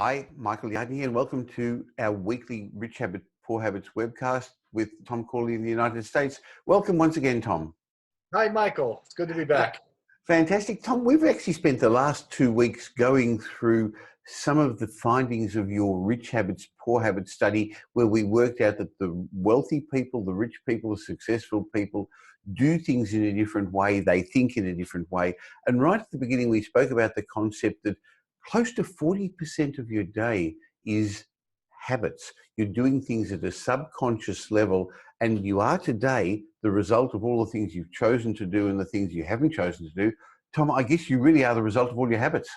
Hi, Michael Yardney, and welcome to our weekly Rich Habits, Poor Habits webcast with Tom Corley in the United States. Welcome once again, Tom. Hi, Michael. It's good to be back. Fantastic. Tom, we've actually spent the last 2 weeks going through some of the findings of your Rich Habits, Poor Habits study, where we worked out that the wealthy people, the rich people, the successful people do things in a different way. They think in a different way. And right at the beginning, we spoke about the concept that close to 40% of your day is habits. You're doing things at a subconscious level, and you are today the result of all the things you've chosen to do and the things you haven't chosen to do. Tom, I guess you really are the result of all your habits.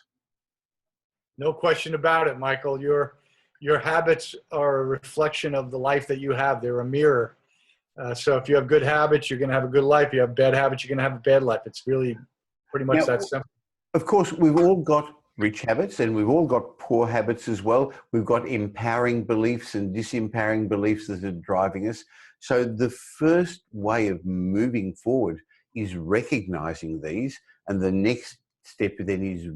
No question about it, Michael. Your habits are a reflection of the life that you have. They're a mirror. So if you have good habits, you're going to have a good life. If you have bad habits, you're going to have a bad life. It's really pretty much that simple. Of course, we've all got rich habits and we've all got poor habits as well. We've got empowering beliefs and disempowering beliefs that are driving us. So the first way of moving forward is recognizing these, and the next step then is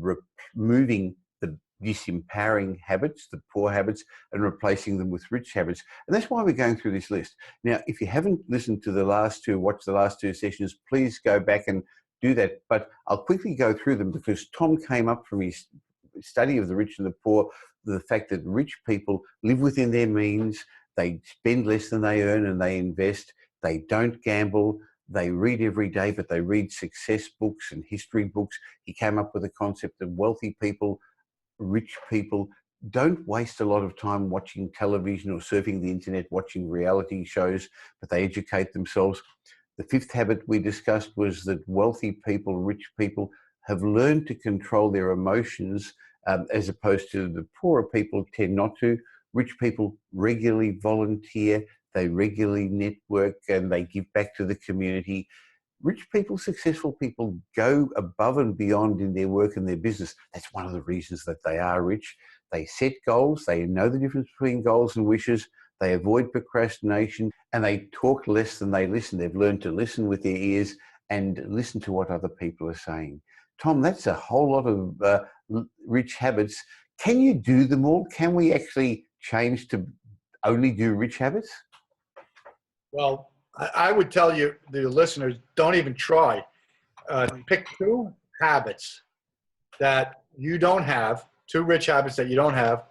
removing the disempowering habits, the poor habits, and replacing them with rich habits. And that's why we're going through this list. Now, if you haven't listened to watch the last two sessions, please go back and do that. But I'll quickly go through them because Tom came up from his study of the rich and the poor, the fact that rich people live within their means, they spend less than they earn and they invest, they don't gamble, they read every day, but they read success books and history books. He came up with the concept of wealthy people, rich people don't waste a lot of time watching television or surfing the internet, watching reality shows, but they educate themselves. The fifth habit we discussed was that wealthy people, rich people, have learned to control their emotions as opposed to the poorer people tend not to. Rich people regularly volunteer, they regularly network, and they give back to the community. Rich people, successful people go above and beyond in their work and their business. That's one of the reasons that they are rich. They set goals, they know the difference between goals and wishes, they avoid procrastination, and they talk less than they listen. They've learned to listen with their ears and listen to what other people are saying. Tom, that's a whole lot of rich habits. Can you do them all? Can we actually change to only do rich habits? Well, I would tell you, the listeners, don't even try. Pick two habits that you don't have, two rich habits that you don't have,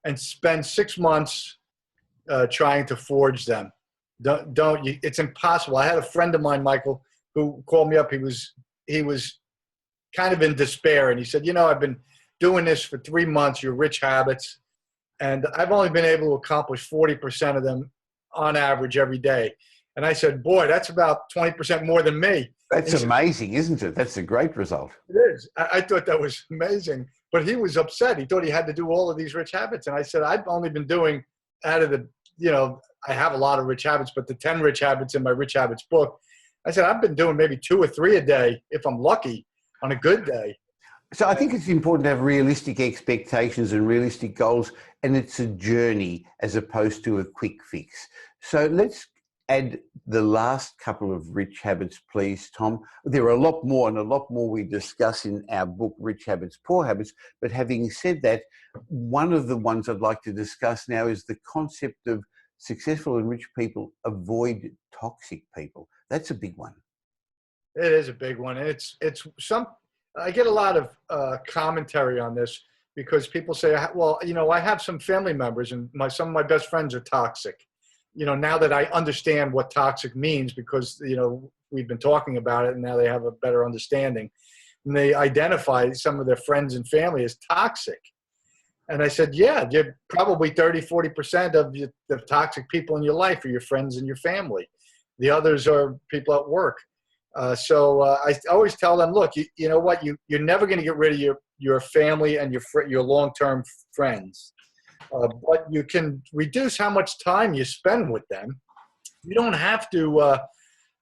and spend 6 months trying to forge them. It's impossible. I had a friend of mine, Michael, who called me up. He was kind of in despair, and he said, I've been doing this for 3 months, your rich habits, and I've only been able to accomplish 40% of them on average every day. And I said, boy, that's about 20% more than me. That's amazing, isn't it? That's a great result. It is. I thought that was amazing. But he was upset. He thought he had to do all of these rich habits. And I said, I've only been doing out of the, I have a lot of rich habits, but the 10 rich habits in my rich habits book, I said, I've been doing maybe 2 or 3 a day if I'm lucky on a good day. So I think it's important to have realistic expectations and realistic goals, and it's a journey as opposed to a quick fix. So let's add the last couple of rich habits, please, Tom. There are a lot more, and a lot more we discuss in our book, Rich Habits, Poor Habits. But having said that, one of the ones I'd like to discuss now is the concept of successful and rich people avoid toxic people. That's a big one. It is a big one. I get a lot of commentary on this because people say, well, I have some family members and some of my best friends are toxic. Now that I understand what toxic means because, we've been talking about it and now they have a better understanding. And they identify some of their friends and family as toxic. And I said, yeah, you're probably 30, 40% of the toxic people in your life are your friends and your family. The others are people at work. So I always tell them, look, you know what? You're never going to get rid of your family and your long-term friends. But you can reduce how much time you spend with them. You don't have to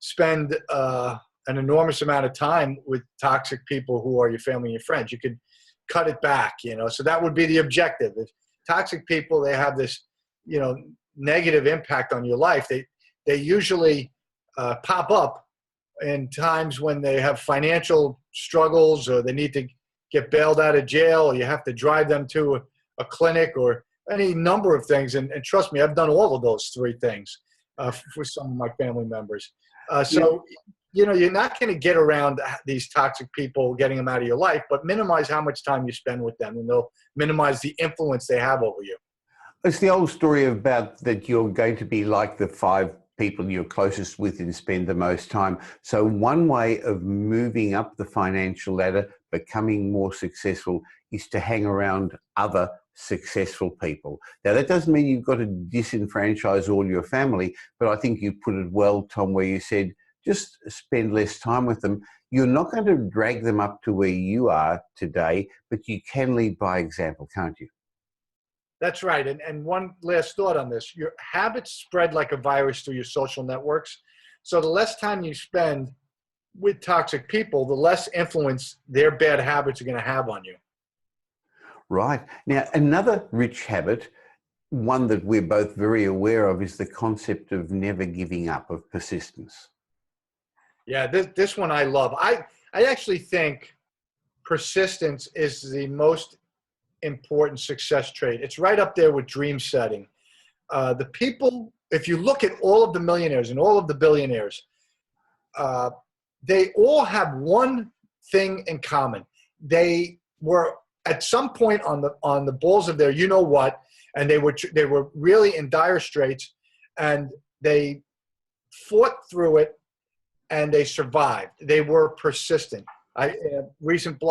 spend an enormous amount of time with toxic people who are your family and your friends. You could cut it back, so that would be the objective. If toxic people, they have this, negative impact on your life. They usually pop up in times when they have financial struggles or they need to get bailed out of jail, or you have to drive them to a clinic or any number of things. And trust me, I've done all of those three things for some of my family members. So, you know, you're not going to get around these toxic people, getting them out of your life, but minimize how much time you spend with them, and they'll minimize the influence they have over you. It's the old story about that you're going to be like the 5 people you're closest with and spend the most time. So one way of moving up the financial ladder, becoming more successful, is to hang around other successful people. Now, that doesn't mean you've got to disenfranchise all your family, but I think you put it well, Tom, where you said just spend less time with them. You're not going to drag them up to where you are today, but you can lead by example, can't you? That's right. And one last thought on this. Your habits spread like a virus through your social networks. So the less time you spend with toxic people, the less influence their bad habits are going to have on you. Right. Now, another rich habit, one that we're both very aware of, is the concept of never giving up, of persistence. Yeah, this one I love. I actually think persistence is the most important success trait. It's right up there with dream setting. The people, if you look at all of the millionaires and all of the billionaires, they all have one thing in common. They were at some point on the balls of their you know what, and they were really in dire straits, and they fought through it, and they survived. They were persistent. In a recent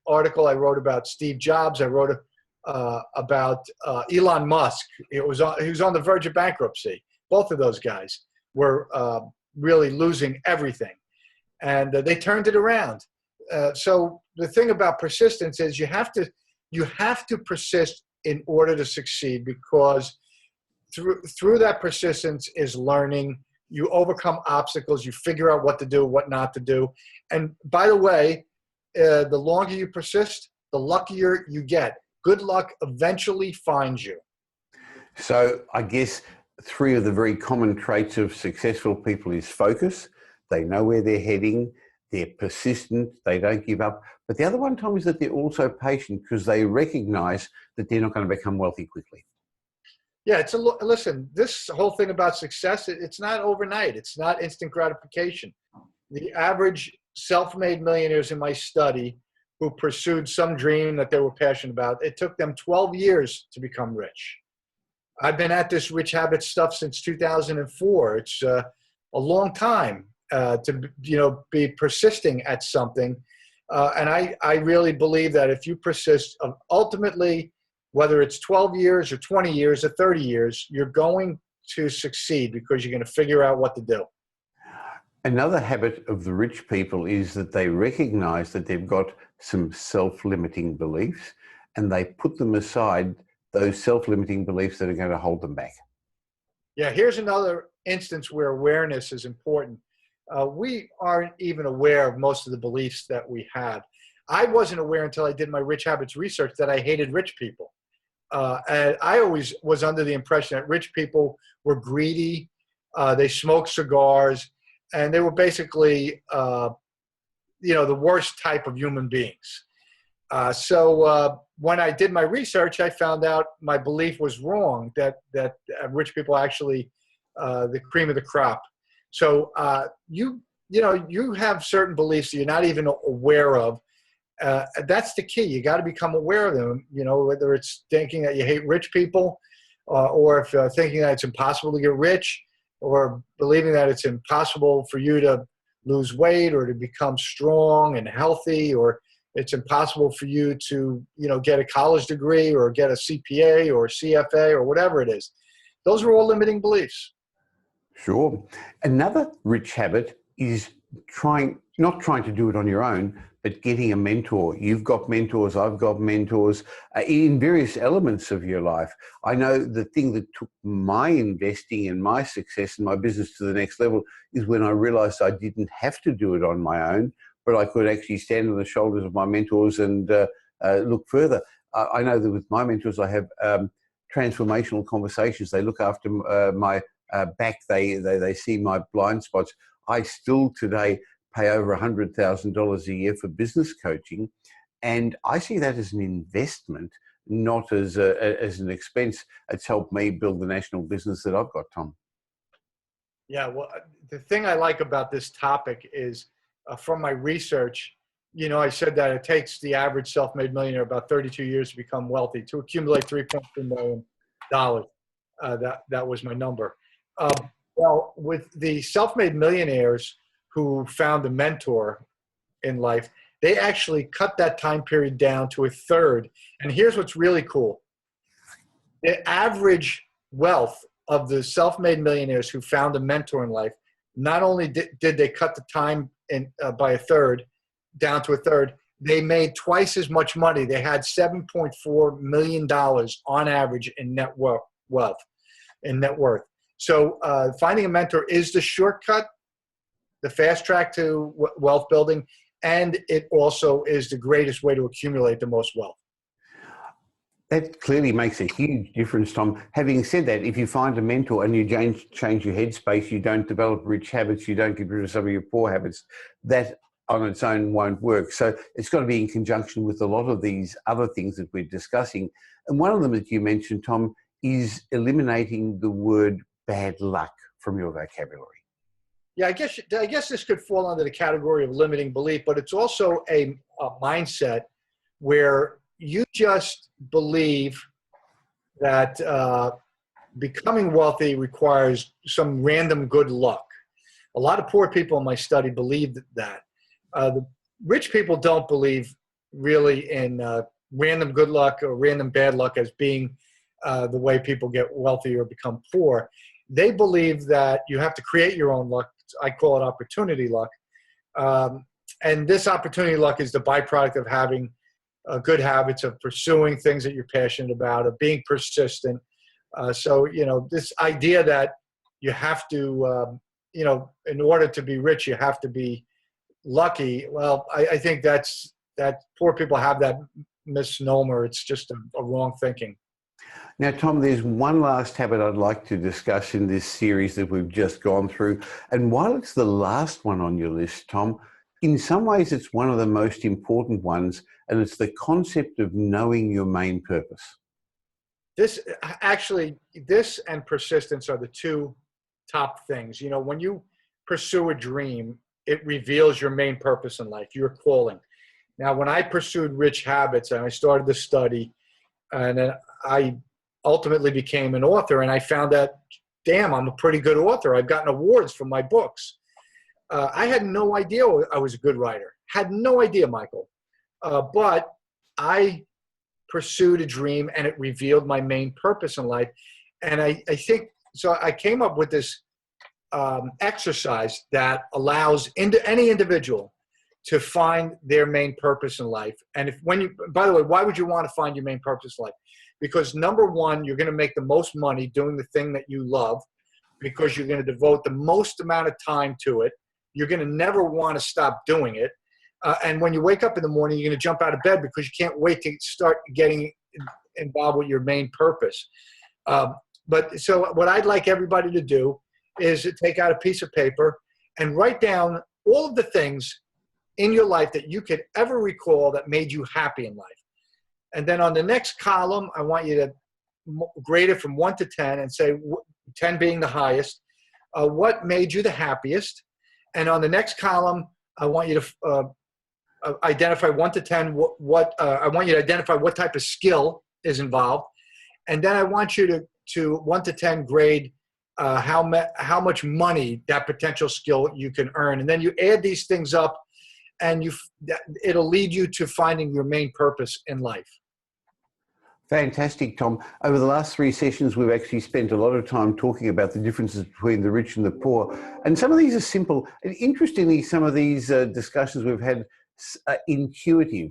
article I wrote about Steve Jobs. I wrote about Elon Musk. He was on the verge of bankruptcy. Both of those guys were really losing everything, and they turned it around. So the thing about persistence is you have to persist in order to succeed, because through that persistence is learning. You overcome obstacles. You figure out what to do, what not to do. And by the way, the longer you persist, the luckier you get. Good luck eventually finds you. So I guess 3 of the very common traits of successful people is focus. They know where they're heading. They're persistent. They don't give up. But the other one, Tom, is that they're also patient, because they recognize that they're not going to become wealthy quickly. Yeah, listen, this whole thing about success, it's not overnight. It's not instant gratification. The average self-made millionaires in my study who pursued some dream that they were passionate about, it took them 12 years to become rich. I've been at this rich habit stuff since 2004. It's a long time to be persisting at something. And I really believe that if you persist, ultimately, whether it's 12 years or 20 years or 30 years, you're going to succeed, because you're going to figure out what to do. Another habit of the rich people is that they recognize that they've got some self-limiting beliefs, and they put them aside, those self-limiting beliefs that are going to hold them back. Yeah, here's another instance where awareness is important. We aren't even aware of most of the beliefs that we have. I wasn't aware until I did my Rich Habits research that I hated rich people. And I always was under the impression that rich people were greedy, they smoked cigars, and they were basically, the worst type of human beings. So when I did my research, I found out my belief was wrong, that rich people are actually the cream of the crop. So you have certain beliefs that you're not even aware of. That's the key. You got to become aware of them, whether it's thinking that you hate rich people, or if thinking that it's impossible to get rich, or believing that it's impossible for you to lose weight or to become strong and healthy, or it's impossible for you to, get a college degree or get a CPA or CFA or whatever it is. Those are all limiting beliefs. Sure. Another rich habit is not trying to do it on your own, but getting a mentor. You've got mentors, I've got mentors in various elements of your life. I know the thing that took my investing and my success and my business to the next level is when I realized I didn't have to do it on my own, but I could actually stand on the shoulders of my mentors and look further. I know that with my mentors, I have transformational conversations. They look after my back. They see my blind spots. I still today pay over $100,000 a year for business coaching, and I see that as an investment not as as an expense. It's helped me build the national business that I've got, Tom. Yeah, well, the thing I like about this topic is from my research, you know, I said that it takes the average self-made millionaire about 32 years to become wealthy, to accumulate $3.2 million. That was my number. Well, with the self-made millionaires who found a mentor in life, they actually cut that time period down to a third. And here's what's really cool. The average wealth of the self-made millionaires who found a mentor in life, not only did they cut the time by a third, down to a third, they made twice as much money. They had $7.4 million on average in net worth. So finding a mentor is the shortcut, the fast track to wealth building, and it also is the greatest way to accumulate the most wealth. That clearly makes a huge difference, Tom. Having said that, if you find a mentor and you change your headspace, you don't develop rich habits, you don't get rid of some of your poor habits, that on its own won't work. So it's got to be in conjunction with a lot of these other things that we're discussing. And one of them that you mentioned, Tom, is eliminating the word bad luck from your vocabulary. Yeah, I guess this could fall under the category of limiting belief, but it's also a mindset where you just believe that becoming wealthy requires some random good luck. A lot of poor people in my study believed that. The rich people don't believe really in random good luck or random bad luck as being the way people get wealthy or become poor. They believe that you have to create your own luck. I call it opportunity luck. And this opportunity luck is the byproduct of having good habits, of pursuing things that you're passionate about, of being persistent. So, you know, this idea that you have to, you know, in order to be rich, you have to be lucky. Well, I think that poor people have that misnomer. It's just a wrong thinking. Now, Tom, there's one last habit I'd like to discuss in this series that we've just gone through. And while it's the last one on your list, Tom, in some ways it's one of the most important ones, and it's the concept of knowing your main purpose. This and persistence are the two top things. You know, when you pursue a dream, it reveals your main purpose in life, your calling. Now, when I pursued rich habits and I started to study, and then I ultimately became an author, and I found that, damn, I'm a pretty good author. I've gotten awards for my books. I had no idea I was a good writer. Had no idea, Michael. But I pursued a dream, and it revealed my main purpose in life. And I think, so I came up with this exercise that allows any individual to find their main purpose in life. And by the way, why would you want to find your main purpose in life? Because number one, you're going to make the most money doing the thing that you love, because you're going to devote the most amount of time to it. You're going to never want to stop doing it. And when you wake up in the morning, you're going to jump out of bed because you can't wait to start getting involved with your main purpose. But so what I'd like everybody to do is to take out a piece of paper and write down all of the things in your life that you could ever recall that made you happy in life. And then on the next column, I want you to grade it from 1 to 10 and say 10 being the highest, what made you the happiest. And on the next column, I want you to identify 1 to 10 I want you to identify what type of skill is involved. And then I want you to 1 to 10 grade how much money that potential skill you can earn. And then you add these things up, and it'll lead you to finding your main purpose in life. Fantastic, Tom. Over the last 3 sessions, we've actually spent a lot of time talking about the differences between the rich and the poor. And some of these are simple. And interestingly, some of these discussions we've had are intuitive.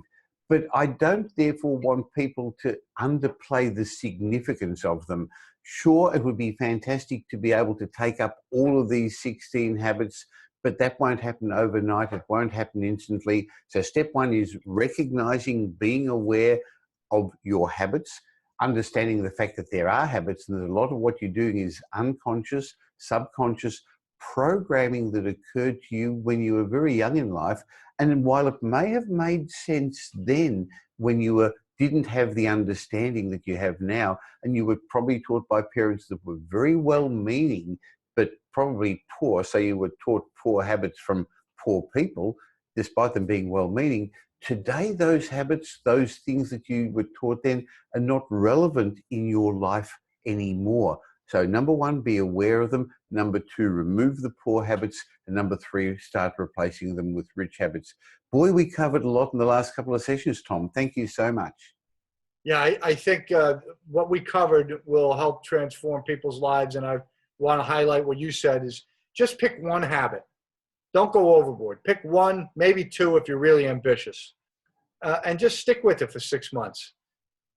But I don't therefore want people to underplay the significance of them. Sure, it would be fantastic to be able to take up all of these 16 habits, but that won't happen overnight. It won't happen instantly. So step 1 is recognizing, being aware of your habits, understanding the fact that there are habits, and that a lot of what you're doing is unconscious, subconscious programming that occurred to you when you were very young in life. And while it may have made sense then when you were didn't have the understanding that you have now, and you were probably taught by parents that were very well-meaning, but probably poor. So you were taught poor habits from poor people, despite them being well-meaning. Today, those habits, those things that you were taught then, are not relevant in your life anymore. So number one, be aware of them. Number two, remove the poor habits. And number three, start replacing them with rich habits. Boy, we covered a lot in the last couple of sessions, Tom. Thank you so much. Yeah, I think what we covered will help transform people's lives. And I want to highlight what you said is just pick one habit. Don't go overboard. Pick one, maybe two if you're really ambitious. And just stick with it for 6 months.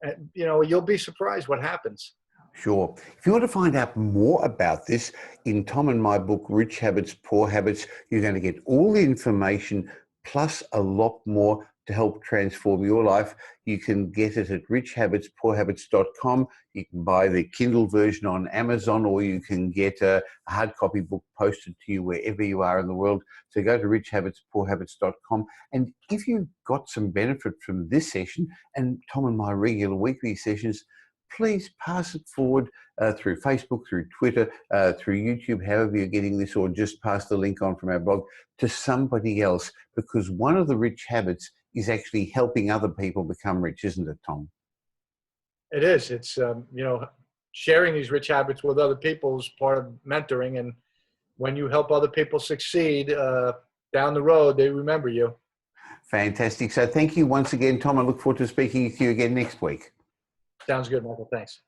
And, you know, you'll be surprised what happens. Sure. If you want to find out more about this, in Tom and my book, Rich Habits, Poor Habits, you're going to get all the information plus a lot more to help transform your life. You can get it at richhabitspoorhabits.com. You can buy the Kindle version on Amazon, or you can get a hard copy book posted to you wherever you are in the world. So go to richhabitspoorhabits.com. And if you got some benefit from this session and Tom and my regular weekly sessions, please pass it forward through Facebook, through Twitter, through YouTube, however you're getting this, or just pass the link on from our blog to somebody else, because one of the rich habits is actually helping other people become rich, isn't it, Tom? It is. It's, you know, sharing these rich habits with other people is part of mentoring. And when you help other people succeed down the road, they remember you. Fantastic. So thank you once again, Tom. I look forward to speaking with you again next week. Sounds good, Michael. Thanks.